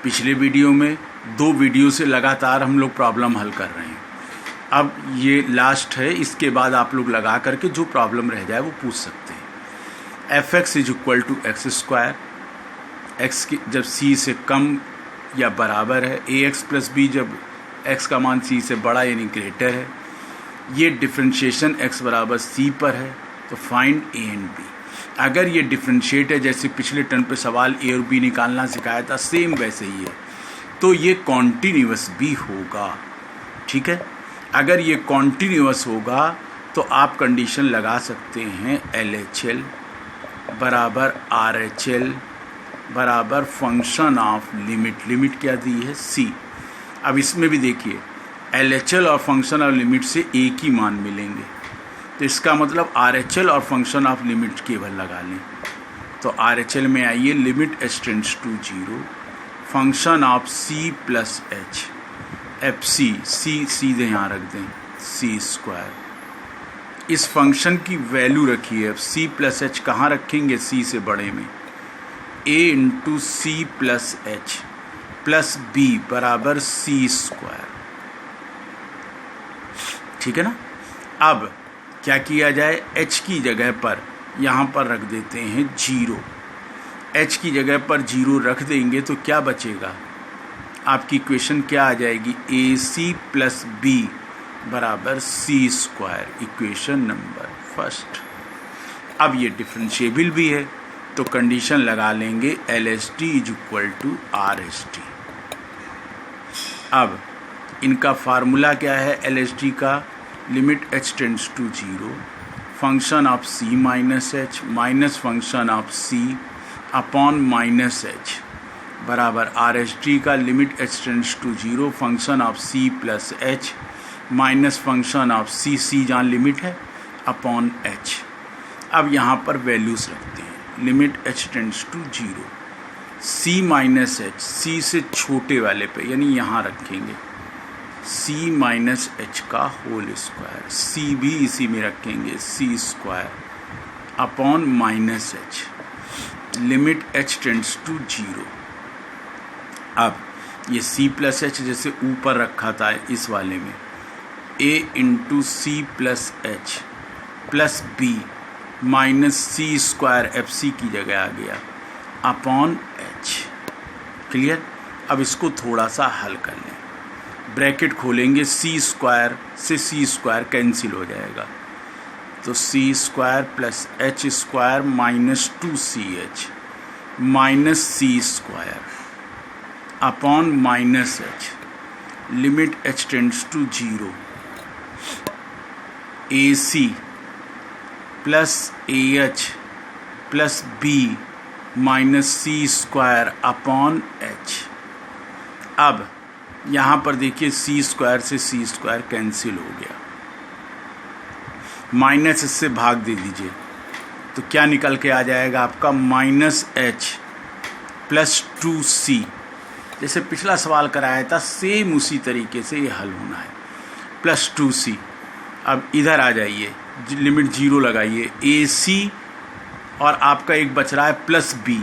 पिछले वीडियो में 2 वीडियो से लगातार हम लोग प्रॉब्लम हल कर रहे हैं। अब ये लास्ट है, इसके बाद आप लोग लगा करके जो प्रॉब्लम रह जाए वो पूछ सकते हैं। F X is equal to X square, X की जब सी से कम या बराबर है, ए एक्स प्लस बी जब एक्स का मान सी से बड़ा यानी ग्रेटर है, ये डिफ्रेंशिएशन एक्स बराबर सी पर है, तो फाइंड ए एंड बी। अगर ये डिफ्रेंशिएट है, जैसे पिछले टर्म पे सवाल ए और बी निकालना सिखाया था, सेम वैसे ही है, तो ये कॉन्टिन्यूअस भी होगा। ठीक है, अगर ये कॉन्टिन्यूअस होगा तो आप कंडीशन लगा सकते हैं LHL बराबर RHL बराबर फंक्शन ऑफ लिमिट। लिमिट क्या दी है? C। अब इसमें भी देखिए LHL और फंक्शन ऑफ लिमिट से एक ही मान मिलेंगे, तो इसका मतलब RHL और फंक्शन ऑफ लिमिट केवल लगा लें। तो RHL में आइए, limit h tends to 0 function of C plus h FC, C सीधे यहाँ रख दें, C स्क्वायर। इस फंक्शन की वैल्यू रखिए। अब C प्लस h कहाँ रखेंगे? C से बड़े में, A into C plus h plus B बराबर C स्क्वायर। ठीक है ना। अब क्या किया जाए, h की जगह पर यहाँ पर रख देते हैं 0। h की जगह पर 0 रख देंगे तो क्या बचेगा? आपकी इक्वेशन क्या आ जाएगी? AC प्लस B बराबर C square, equation number first. अब ये डिफरेंशिएबल भी है, तो कंडीशन लगा लेंगे LHT is equal to RHT। अब इनका फार्मूला क्या है LHT का? Limit h tends to 0 function of C minus h minus function of C upon minus h बराबर RHT का limit h tends to 0 function of C plus h minus function of C जहाँ limit है upon h। अब यहाँ पर values रखते हैं। Limit h tends to 0 C minus h, C से छोटे वाले पे यानी यहाँ रखेंगे C माइनस h का होल स्क्वायर, C भी इसी में रखेंगे C square upon minus h, limit h tends to 0। अब ये C प्लस h जैसे ऊपर रखा था इस वाले में, A into C plus h plus B minus C square FC की जगह आ गया अपॉन h। क्लियर। अब इसको थोड़ा सा हल कर लें। ब्रैकेट खोलेंगे, C स्क्वायर से C स्क्वायर कैंसिल हो जाएगा, तो C square plus h square minus 2CH minus C square upon minus h, limit h tends to 0 AC plus AH plus B minus C square upon h। अब यहाँ पर देखिए C square से C square cancel हो गया, minus इससे भाग दे दीजिए, तो क्या निकल के आ जाएगा आपका? Minus h plus 2C। जैसे पिछला सवाल कराया था सेम उसी तरीके से ये हल होना है, प्लस 2C। अब इधर आ जाइए, लिमिट 0 लगाइए, AC और आपका एक बच रहा है प्लस B।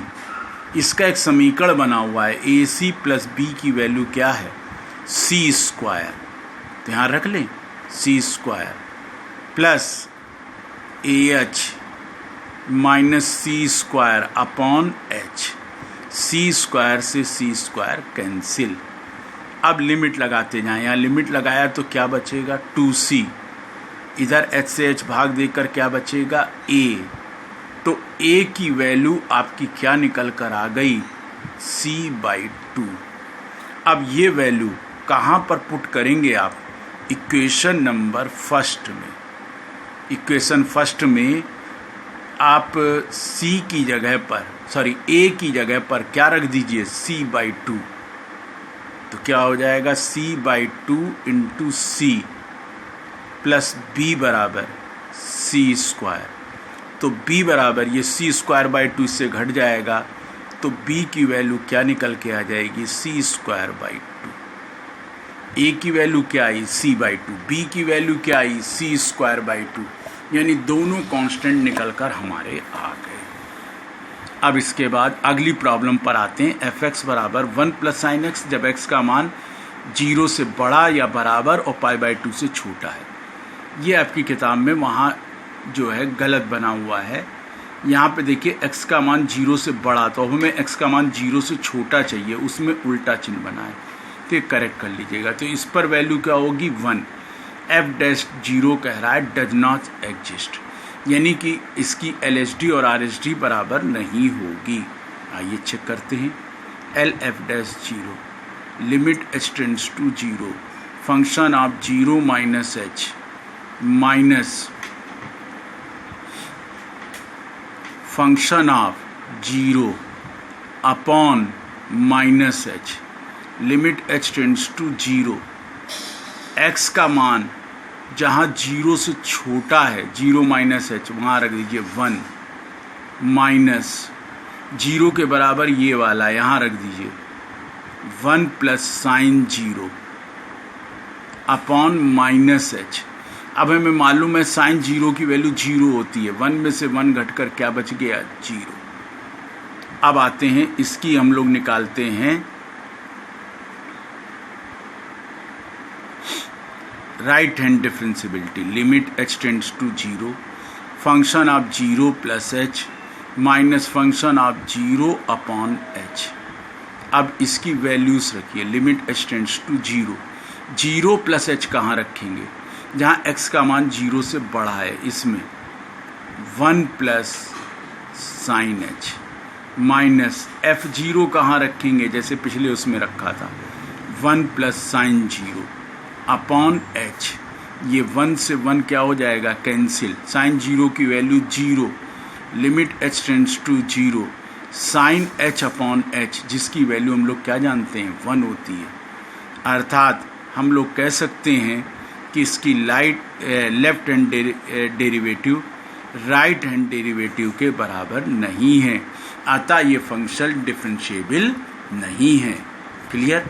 इसका एक समीकरण बना हुआ है, AC प्लस B की वैल्यू क्या है? C स्क्वायर, तो यहाँ रख लें C square plus AH minus C square upon H, C square से C स्क्वायर कैंसिल। अब लिमिट लगाते जाएं, यहाँ लिमिट लगाया तो क्या बचेगा? 2C, इधर H से H भाग देकर क्या बचेगा? A। तो A की वैल्यू आपकी क्या निकल कर आ गई? C/2। अब ये वैल्यू कहाँ पर पुट करेंगे आप? इक्वेशन नंबर फर्स्ट में। इक्वेशन फर्स्ट में आप C की जगह पर, सॉरी A की जगह पर क्या रख दीजिए? C/2। तो क्या हो जाएगा? C/2 into C plus B बराबर C स्क्वायर। तो B बराबर ये C स्क्वायर बाई 2 इससे घट जाएगा, तो B की वैल्यू क्या निकल के आ जाएगी? C square by 2। A की वैल्यू क्या आई? C/2। B की वैल्यू क्या आई? C square by 2। यानी दोनों कांस्टेंट निकल कर हमारे आ गए। अब इसके बाद अगली प्रॉब्लम पर आते हैं। एफ एक्स बराबर 1 प्लस साइन एक्स जब एक्स का मान 0 से बड़ा या बराबर और π/2 से छोटा है। ये आपकी किताब में वहाँ जो है गलत बना हुआ है। यहाँ पे देखिए एक्स का मान 0 से बड़ा, तो हमें एक्स का मान 0 से छोटा चाहिए, उसमें उल्टा चिन्ह बना है, तो ये करेक्ट कर लीजिएगा। तो इस पर वैल्यू क्या होगी 1। एफ डैश 0 कह रहा है डज नॉट एग्जिस्ट, यानी कि इसकी LHD और RHD बराबर नहीं होगी। आइए चेक करते हैं। L F dash 0 limit h tends to 0 function of 0 minus h minus function of 0 upon minus h limit h tends to 0। x का मान जहाँ 0 से छोटा है 0 माइनस h वहाँ रख दीजिए 1 माइनस 0 के बराबर ये वाला यहाँ रख दीजिए 1 plus sign 0 upon minus h। अब हमें मालूम है साइन 0 की वैल्यू 0 होती है, 1 में से 1 घटकर क्या बच गया 0। अब आते हैं इसकी हम लोग निकालते हैं right hand differentiability. Limit h tends to 0 function of 0 plus h minus function of 0 upon h। अब इसकी वैल्यूज रखिए। Limit h tends to 0, 0 plus h कहाँ रखेंगे जहाँ x का मान 0 से बड़ा है, इसमें 1 plus sign h minus f0 कहाँ रखेंगे जैसे पिछले उसमें रखा था 1 प्लस साइन 0 अपॉन h। ये 1 से 1 क्या हो जाएगा कैंसिल, साइन 0 की value 0, limit h tends to 0 sine h upon h जिसकी वैल्यू हम लोग क्या जानते हैं 1 होती है। अर्थात हम लोग कह सकते हैं कि इसकी left hand derivative right hand derivative के बराबर नहीं है, अतः ये फंक्शन डिफरेंशिएबल नहीं है। क्लियर।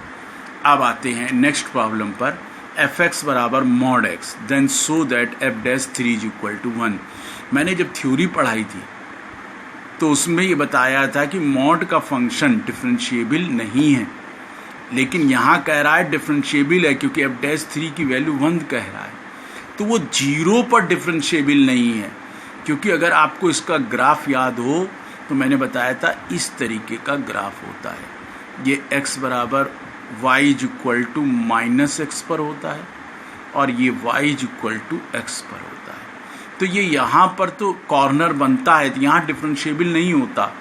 अब आते हैं नेक्स्ट प्रॉब्लम पर। एफ एक्स बराबर mod X then so that F dash 3 is equal to 1। मैंने जब थ्योरी पढ़ाई थी तो उसमें ये बताया था कि मॉड का फंक्शन डिफरेंशिएबल नहीं है, लेकिन यहाँ कह रहा है डिफरेंशिएबल है क्योंकि एफ डैश 3 की वैल्यू 1 कह रहा है, तो वो 0 पर डिफरेंशिएबल नहीं है। क्योंकि अगर आपको इसका ग्राफ याद हो तो मैंने बताया था इस तरीके का ग्राफ होता है। ये x बराबर y is equal to minus x पर होता है और ये y is equal to x पर होता है। तो ये यहाँ पर तो कॉर्नर बनता है, तो यहाँ डिफरेंशिएबल नहीं होता,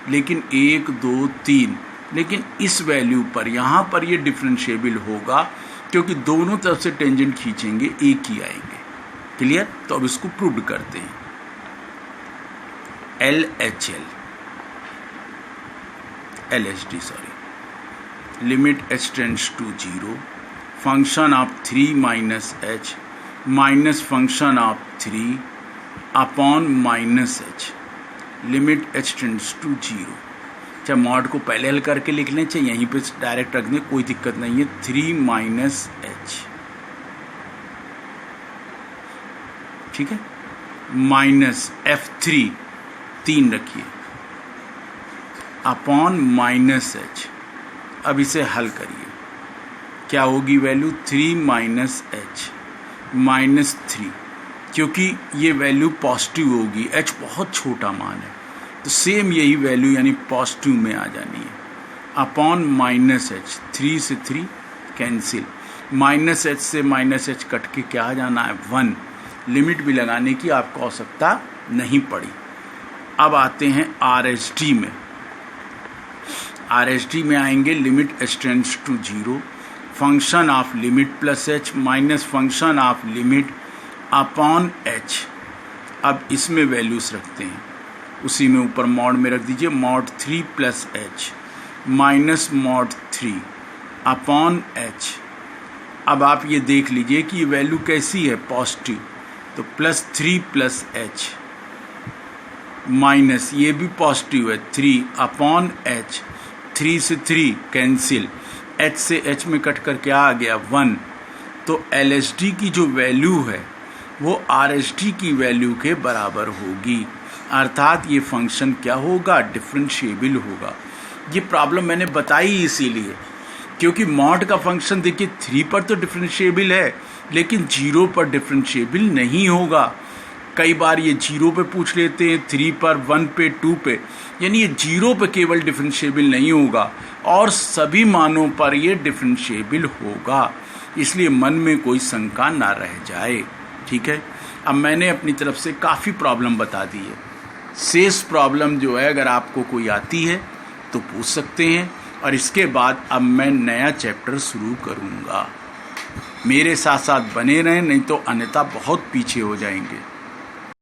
लेकिन 1 2 3, लेकिन इस वैल्यू पर यहाँ पर ये डिफरेंशिएबल होगा क्योंकि दोनों तरफ से टेंजेंट खींचेंगे एक ही आएंगे। क्लियर। तो अब इसको प्रूव करते हैं। LHD limit h tends to 0 function of 3 minus h minus function of 3 upon minus h limit h tends to 0। अच्छा, मॉड को पहले हल करके लिख लें, चाहे यहीं पे डायरेक्ट रख दें, कोई दिक्कत नहीं है। 3 माइनस h, ठीक है, माइनस f3 3 रखिए अपॉन माइनस h। अब इसे हल करिए, क्या होगी वैल्यू 3 माइनस h माइनस 3, क्योंकि ये वैल्यू पॉजिटिव होगी, h बहुत छोटा मान है तो सेम यही वैल्यू यानी पॉजिटिव में आ जानी है, अपॉन माइनस h। 3 से 3 कैंसिल, माइनस h से माइनस h कट के क्या आ जाना है 1। लिमिट भी लगाने की आपको आवश्यकता नहीं पड़ी। अब आते हैं RHD में। RHD में आएंगे limit h tends to 0 function of limit plus h minus function of limit upon h। अब इसमें वैल्यूज रखते हैं, उसी में ऊपर मॉड में रख दीजिए mod 3 plus h minus mod 3 upon h। अब आप ये देख लीजिए कि ये वैल्यू कैसी है पॉजिटिव, तो प्लस 3 प्लस h माइनस ये भी पॉजिटिव है 3 अपॉन h। 3 से 3 कैंसिल, h से h में कट कर क्या आ गया 1। तो LHD की जो वैल्यू है वो RHD की वैल्यू के बराबर होगी। अर्थात ये फंक्शन क्या होगा, डिफरेंशिएबल होगा। ये प्रॉब्लम मैंने बताई इसीलिए क्योंकि मॉड का फंक्शन देखिए 3 पर तो डिफरेंशिएबल है लेकिन 0 पर डिफरेंशिएबल नहीं होगा। कई बार ये 0 पे पूछ लेते हैं, 3 पर, 1 पे, 2 पे, यानी ये 0 पे केवल डिफरेंशिएबल नहीं होगा और सभी मानों पर ये डिफरेंशिएबल होगा। इसलिए मन में कोई शंका ना रह जाए। ठीक है, अब मैंने अपनी तरफ से काफ़ी प्रॉब्लम बता दी है। शेष प्रॉब्लम जो है अगर आपको कोई आती है तो पूछ सकते हैं और इसके बाद अब मैं नया चैप्टर शुरू करूँगा। मेरे साथ साथ बने रहें, नहीं तो अन्यथा बहुत पीछे हो जाएंगे।